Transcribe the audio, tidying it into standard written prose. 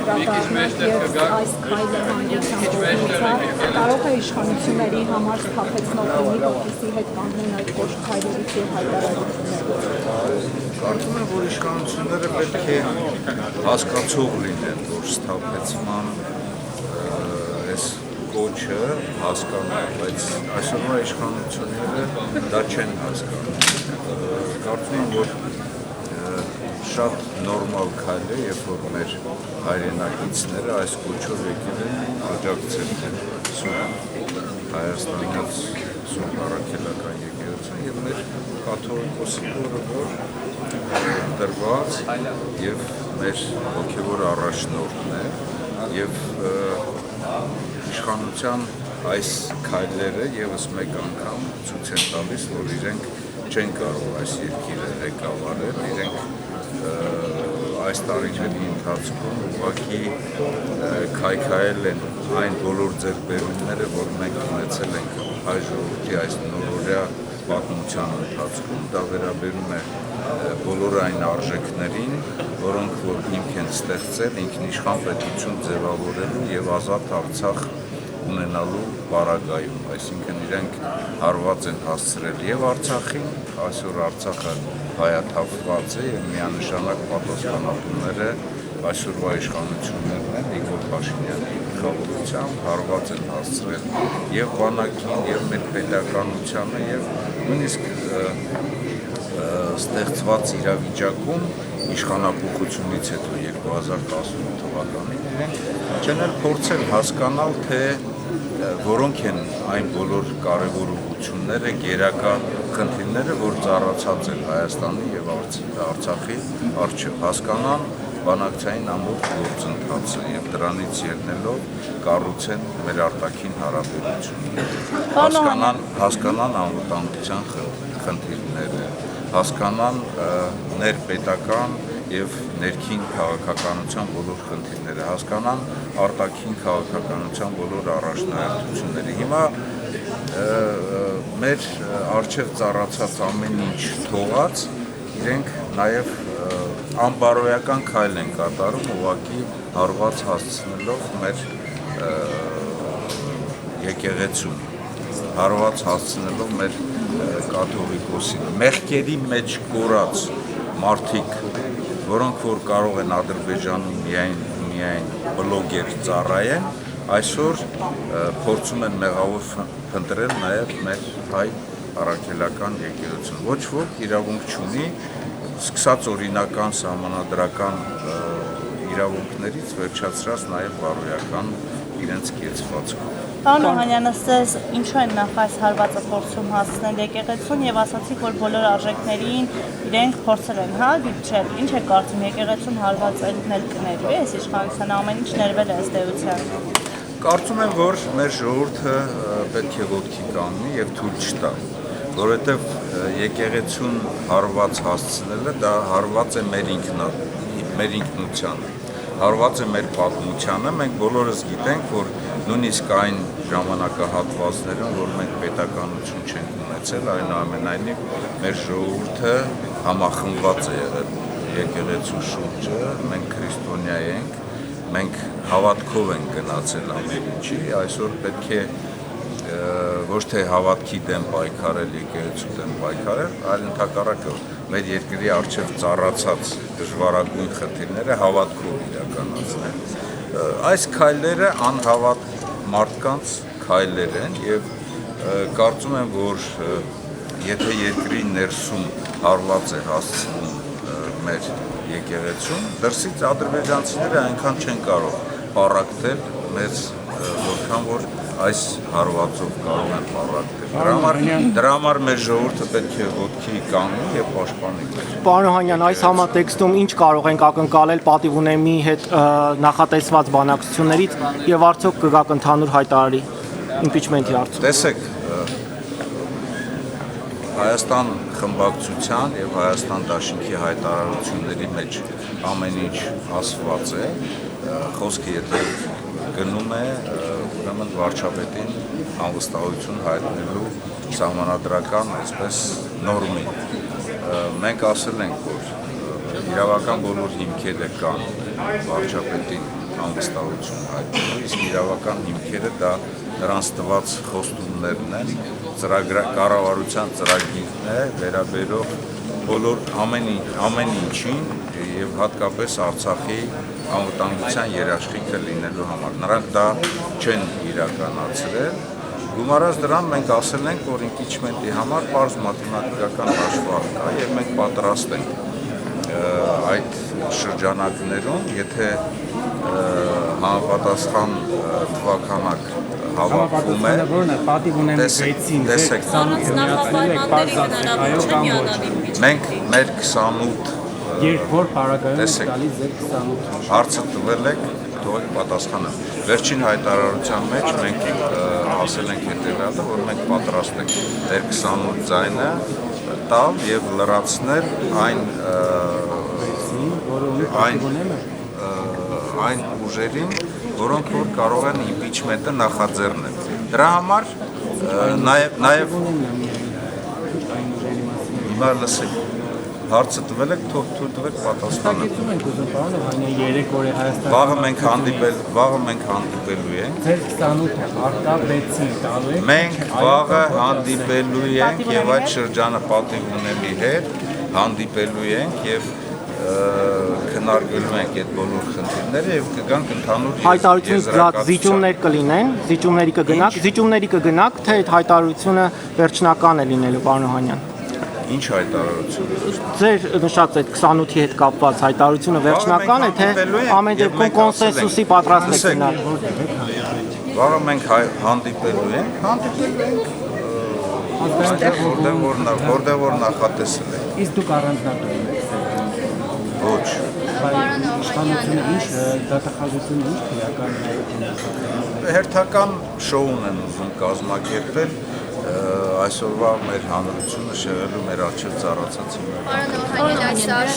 անդրադառնալ եւ այս քայլը հանգուցան կարող է իշխանությունների համար սթափեցնող լինի, որպեսզի հետ կանգնեն այդ կոշտ քայլերից եւ հայտարարություններից։ Կարծում եմ, որ իշխանությունները պետք է հասկացող լինեն, որ սթափեցման այս կոչը հասկանան, բայց այսօրվա իշխանությունները դա չեն հասկանում։ Կարծում եմ, որ շատ նորմալ քայլ է, երբ որ մեր հայրենակիցները այս կոչով եկել են աջակցել Հայաստանից Սուրբ Առաքելական եկեղեցուն եւ մեր կաթողիկոսի օրը, որ դրված եւ մեր հոգեվոր առաջնորդն է եւ իշխանության այս քայլերը եւս մեկ անգամ ցույց են տալիս, որ իրենք չեն կարող այս երկիրը ղեկավարել, իրենք այս տարիների ընթացքում ուղղակի քայքայել են այն բոլոր ձեռքբերումները, որ մենք ունեցել ենք հայ ժողովրդի այս նորօրյա պատմության ընթացքում, դա վերաբերում է բոլոր այն արժեքներին, որոնք որ հիմք են ստեղծել ինքնիշխան պետություն ձևավորելու եւ ազատ Արցախ ունենալու պարագայում, այսինքն իրենք հարված են հասցրել եւ Արցախին, այսօր Արցախը հայաթափված է եւ միանշանակ պատասխանատուները այսօրվա իշխանություններն են Նիկոլ Փաշինյանի գլխավորությամբ հարված են հասցրել եւ բանակին եւ մեր պետականությանը եւ նույնիսկ ստեղծված իրավիճակում իշխանապողությունից հետո 2018 թվականին իրենք չեն էլ փորձել հասկանալ թե որոնք են այն բոլոր կարևոր ուղղությունները, գերակա խնդիրները, որ ծառացած են Հայաստանի եւ Արցախի առջև հասկանան բանակցային ամբողջ գործընթացը եւ դրանից ելնելով կառուցեն մեր արտաքին հարաբերությունները, հասկանան անվտանգության խնդիրները, հասկանան ներպետական եւ ներքին քաղաքականության բոլոր խնդիրները, հասկանան արտաքին քաղաքականության բոլոր առաջնահերթությունները։ Հիմա մեր առջև ծառացած ամեն ինչ թողած, իրենք նաեւ անբարոյական քայլ են կատարում, ուղղակի հարված հասցնելով մեր եկեղեցուն, հարված հասցնելով մեր կաթողիկոսին, մեղքերի մեջ կորած մարդիկ, որոնք որ կարող են Ադրբեջանում միայն բլոգեր ծառայեն, այսօր փորձում են մեղավոր փնտրել նաև մեր հայ առաքելական եկեղեցուն։ Ոչ ոք իրավունք չունի սկսած օրինական սահմանադրական իրավունքներից վերջացրած նաև բարոյական իրենց կեցվածքով։ Պարոն Օհանյանը, ձեզ ինչու են նախ այս հարվածը փորձում հասցնել եկեղեցուն եւ ասացիք, որ բոլոր արժեքներին իրենք փորձել են դիպչել։ Ինչ է կարծում, եկեղեցուն հարվածելն կներվի այս իշխանության ամեն ինչ ներվել է ըստ էության։ Կարծում եմ, որ մեր ժողովուրդը պետք է ոտքի կանգնի եւ թույլ չտա, որովհետեւ եկեղեցուն հարված հասցնելը դա հարված է մեր ինքնությանը, հարված է մեր պատմությանը, մենք բոլորս գիտենք, որ նույնիսկ այն ժամանակահատվածներում, որ մենք պետականություն չենք ունեցել, այնուամենայնիվ մեր ժողովուրդը համախմբված է եղել եկեղեցու շուրջը, մենք քրիստոնյա ենք, մենք հավատքով ենք գնացել ամեն ինչի, այսօր պետք է ոչ թե հավատքի դեմ պայքարել, եկեղեցու դեմ պայքարել, այլ ընդհակառակը մեր երկրի առջև ծառացած դժվարագույն խնդիրները հավատքով իրականացնել։ Այս քայլերը անհավատ մարդկանց քայլեր են եւ կարծում եմ, որ եթե երկրի ներսում հարված է հասցվում մեր եկեղեցուն, դրսից ադրբեջանցիները այնքան չեն կարող պառակտել մեզ, որքան որ այս հարվածով կարող են պառակտել։ Դրա համար մեր ժողովուրդը պետք է ոտքի կանգնի եւ պաշտպանի մեր։ Պարոն Օհանյան, այս համատեքստում ինչ կարող ենք ակնկալել պատիվունեմի հետ նախատեսված բանակցություններից եւ արդյոք կգաք ընդհանուր հայտարարի իմպիչմենթի հարցում։ Տեսեք, Հայաստան խմբակցության եւ Հայաստան դաշինքի հայտարարությունների մեջ ամեն ինչ ասված է, խոսքը եթե գնում է ուրեմն վարչապետին անվստահություն հայտնելու սահմանադրական այսպես նորմին։ Մենք ասել ենք, որ իրավական բոլոր հիմքերը կան վարչապետին անվստահություն հայտնելու, իսկ իրավական հիմքերը դա նրանց տված խոստումներն են, կառավարության ծրագիրն է վերաբերող բոլոր ամեն ինչին եւ հատկապես Արցախի անվտանգության երաշխիքը լինելու համար։ Նրանք դա չեն իրականացրել։ Գումարած դրան մենք ասել ենք, որ իմպիչմենտի համար պարզ մաթեմատիկական հաշվարկ կա եւ մենք պատրաստ ենք այդ շրջանակներում, եթե համապատասխան թվականակ հավաքվում է, տեսեք, մենք մեր 28 տեսեք, հարցը տվել եք, թողեք պատասխանը։ Վերջին հայտարարության մեջ մենք ասել ենք հետևյալը, որ մենք պատրաստ ենք մեր 28 ձայնը տալ եւ լրացնել այն ուժերին, որոնք որ կարող են իմպիչմենտը նախաձեռնել։ Դրա համար նաև հիմա լսեք, հարցը տվել եք, թող թույլ տվեք պատասխանը։ Վաղը մենք հանդիպելու ենք։ Ձեր 28 արկա 6-ին տալու եք։ Մենք վաղը հանդիպելու ենք եւ այդ շրջանը պատիվ ունենալի հետ հանդիպելու ենք եւ քննարկելու ենք այդ բոլոր խնդիրները եւ կգանք ընդհանուր հայտարարություն զիջումներ կլինեն, զիջումների կգնաք, թե այդ հայտարարությունը վերջնական է լինելու, պարոն Օհանյան։ Ինչ հայտարարություն։ Ձեր նշած այդ 28-ի հետ կապված հայտարարությունը վերջնական է, թե ամեն դեպքում կոնսենսուսի պատրաստ եք գնալ։ Վաղը մենք հանդիպելու ենք, որտեղ որ նախատեսել ենք։ Իսկ դուք առանձնատու եք։ Ոչ։ Իշխանությունը ինչ դատախազությունը ինչ քրեական հերթական շոուն են ուզում կազմակերպել այսօրվա մեր հանրությունը շեղելու մեր առջև ծառացած հիմնական։ Պարոն Օհանյան,